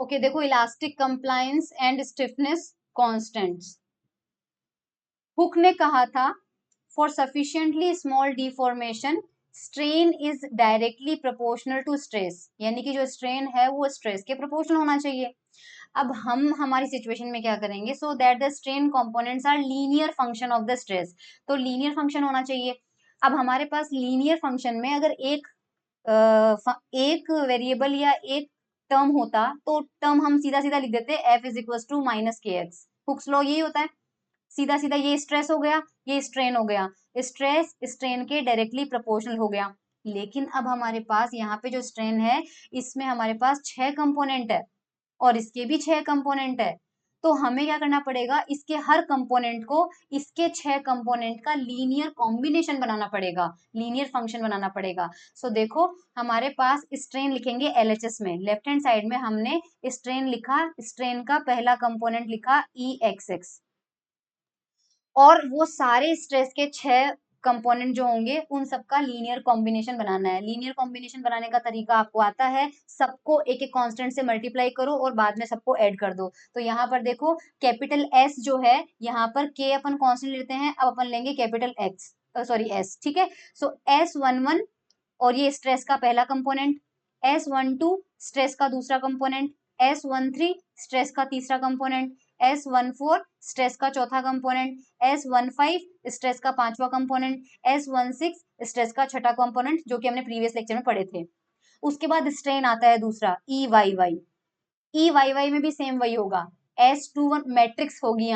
Okay देखो, elastic compliance and stiffness constants. Hooke ने कहा था for sufficiently small deformation strain is directly proportional to stress, यानी कि जो स्ट्रेन है वो स्ट्रेस के प्रोपोर्शनल होना चाहिए। अब हम हमारी सिचुएशन में क्या करेंगे, so that the strain components are linear function of the stress, तो लीनियर फंक्शन होना चाहिए। अब हमारे पास लीनियर फंक्शन में अगर एक वेरिएबल या एक टर्म होता तो टर्म हम सीधा सीधा लिख देते F is equal to minus K X. Hooke's law यही होता है, सीधा सीधा ये स्ट्रेस हो गया, ये स्ट्रेन हो गया, स्ट्रेस स्ट्रेन के डायरेक्टली प्रोपोर्शनल हो गया। लेकिन अब हमारे पास यहाँ पे जो स्ट्रेन है इसमें हमारे पास 6 कंपोनेंट है और इसके भी 6 कंपोनेंट है, तो हमें क्या करना पड़ेगा, इसके हर कंपोनेंट को इसके 6 कंपोनेंट का लीनियर कॉम्बिनेशन बनाना पड़ेगा, लीनियर फंक्शन बनाना पड़ेगा। सो देखो हमारे पास स्ट्रेन लिखेंगे एलएचएस में, लेफ्ट हैंड साइड में हमने स्ट्रेन लिखा, स्ट्रेन का पहला कंपोनेंट लिखा ई एक्स एक्स, और वो सारे स्ट्रेस के 6 कंपोनेंट जो होंगे उन सबका लीनियर कॉम्बिनेशन बनाना है। लीनियर कॉम्बिनेशन बनाने का तरीका आपको आता है, सबको एक एक कांस्टेंट से मल्टीप्लाई करो और बाद में सबको ऐड कर दो। तो यहाँ पर देखो कैपिटल एस जो है, यहाँ पर के अपन कांस्टेंट लेते हैं, अब अपन लेंगे कैपिटल एक्स, सॉरी एस, ठीक है। सो S11 और ये स्ट्रेस का पहला कंपोनेंट, S12 स्ट्रेस का दूसरा कंपोनेंट, S13 स्ट्रेस का तीसरा कंपोनेंट, S14 स्ट्रेस का चौथा कंपोनेंट, S15 स्ट्रेस का पांचवा कंपोनेंट, S16 स्ट्रेस का छठा कंपोनेंट, जो कि हमने प्रीवियस लेक्चर में पढ़े थे। उसके बाद स्ट्रेन आता है दूसरा E Y Y, E Y Y में भी सेम वही होगा, S21 मैट्रिक्स होगी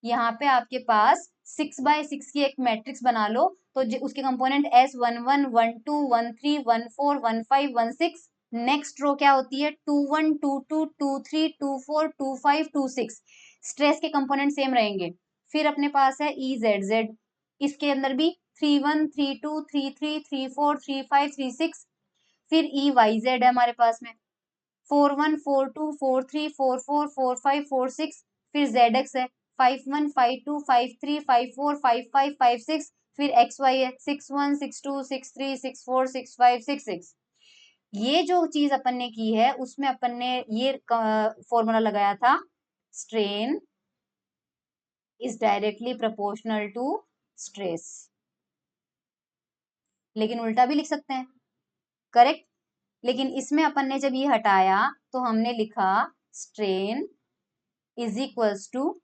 यहाँ पे आपके पास 6x6 की एक मैट्रिक्स बना लो, तो उसके कंपोनेंट S11 12 13 14 15 16, नेक्स्ट रो क्या होती है 21 22 23 24 25 26, स्ट्रेस के कंपोनेंट सेम रहेंगे। फिर अपने पास है EZZ, इसके अंदर भी 31 32 33 34 35 36, फिर EYZ है हमारे पास में 41 42 43 44 45 46, फिर ZX है 51 52 53 54 55 56, फिर XY है 61 62 63 64 65 66। ये जो चीज अपन ने की है उसमें अपन ने ये फॉर्मूला लगाया था, strain is directly proportional to stress, लेकिन उल्टा भी लिख सकते हैं, करेक्ट। लेकिन इसमें अपन ने जब ये हटाया तो हमने लिखा strain is equals to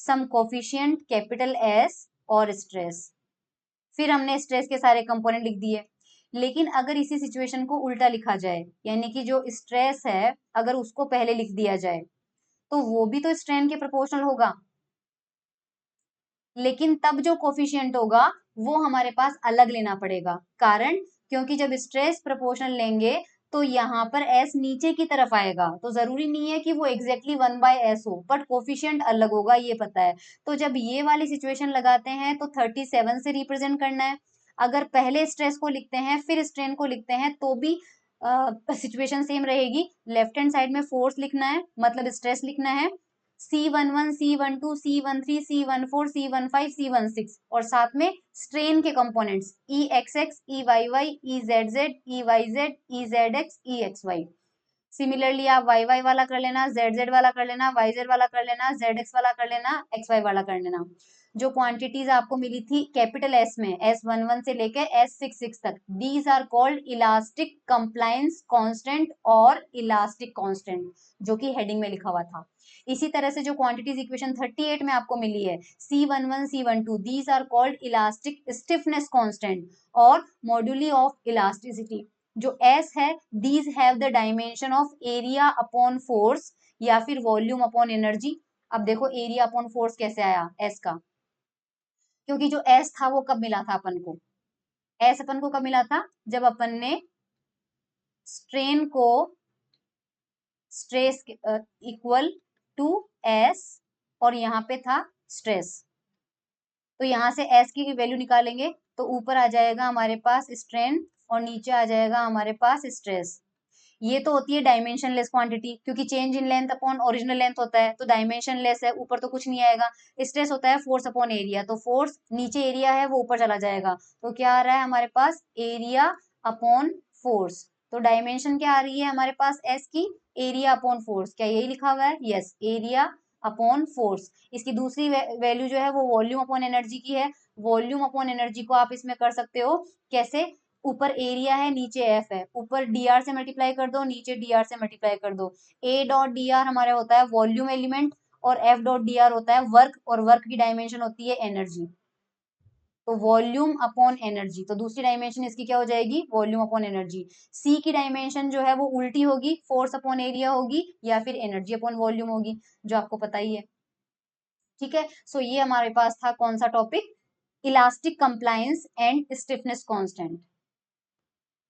some coefficient capital S और स्ट्रेस, फिर हमने स्ट्रेस के सारे कंपोनेंट लिख दिए। लेकिन अगर इसी सिचुएशन को उल्टा लिखा जाए, यानी कि जो स्ट्रेस है अगर उसको पहले लिख दिया जाए तो वो भी तो स्ट्रेन के प्रोपोर्शनल होगा, लेकिन तब जो कोफिशिएंट होगा वो हमारे पास अलग लेना पड़ेगा। कारण, क्योंकि जब स्ट्रेस प्रोपोर्शनल लेंगे तो यहाँ पर एस नीचे की तरफ आएगा, तो जरूरी नहीं है कि वो एग्जैक्टली 1/s हो, बट कोफिशिएंट अलग होगा, ये पता है। तो जब ये वाली सिचुएशन लगाते हैं तो 37 से रिप्रेजेंट करना है। अगर पहले स्ट्रेस को लिखते हैं फिर स्ट्रेन को लिखते हैं तो भी सिचुएशन सेम रहेगी। लेफ्ट हैंड साइड में फोर्स लिखना है, मतलब स्ट्रेस लिखना है, C11 C12 C13 C14 C15 C16, और साथ में स्ट्रेन के components EXX EYY EZZ EYZ EZX EXY। Similarly आप YY वाला कर लेना, ZZ वाला कर लेना, YZ वाला कर लेना, ZX वाला कर लेना, XY वाला कर लेना। जो क्वांटिटीज आपको मिली थी कैपिटल एस में S11 से लेके S66 तक, these are called elastic compliance constant और इलास्टिक कांस्टेंट, जो कि हेडिंग में लिखा हुआ था। इसी तरह से जो क्वांटिटीज इक्वेशन 38 में आपको मिली है C11 C12, these are called elastic stiffness constant और मॉड्यूली ऑफ इलास्टिसिटी। जो S है, these have the dimension of area upon force या फिर वॉल्यूम अपॉन एनर्जी। अब देखो एरिया अपॉन फोर्स कैसे आया S का, क्योंकि जो S था वो कब मिला था अपन को, S अपन को कब मिला था, जब अपन ने स्ट्रेन को स्ट्रेस इक्वल टू S और यहाँ पे था स्ट्रेस, तो यहाँ से S की वैल्यू निकालेंगे तो ऊपर आ जाएगा हमारे पास स्ट्रेन और नीचे आ जाएगा हमारे पास स्ट्रेस। ये तो होती है डायमेंशनलेस क्वांटिटी, क्योंकि change in length upon original length होता है, तो डायमेंशनलेस है, ऊपर तो कुछ नहीं आएगा। स्ट्रेस होता है फोर्स अपॉन एरिया, तो फोर्स नीचे एरिया है वो ऊपर चला जाएगा, तो क्या आ रहा है हमारे पास एरिया अपॉन फोर्स। तो डायमेंशन क्या आ रही है हमारे पास एस की, एरिया अपॉन फोर्स, क्या यही लिखा हुआ है? Yes, area upon force. इसकी दूसरी वैल्यू जो है वो वॉल्यूम अपॉन एनर्जी की है। वॉल्यूम अपॉन एनर्जी को आप इसमें कर सकते हो कैसे? ऊपर एरिया है, नीचे एफ है, ऊपर dr से मल्टीप्लाई कर दो, नीचे dr से मल्टीप्लाई कर दो। a डॉट dr हमारा होता है वॉल्यूम एलिमेंट, और f डॉट dr होता है वर्क, और वर्क की डायमेंशन होती है एनर्जी। तो वॉल्यूम अपॉन एनर्जी, तो दूसरी डायमेंशन इसकी क्या हो जाएगी? Volume upon energy. सी की डायमेंशन जो है वो उल्टी होगी, फोर्स अपॉन एरिया होगी, या फिर एनर्जी अपॉन वॉल्यूम होगी, जो आपको पता ही है। ठीक है, सो ये हमारे पास था कौन सा topic? Elastic compliance and stiffness constant.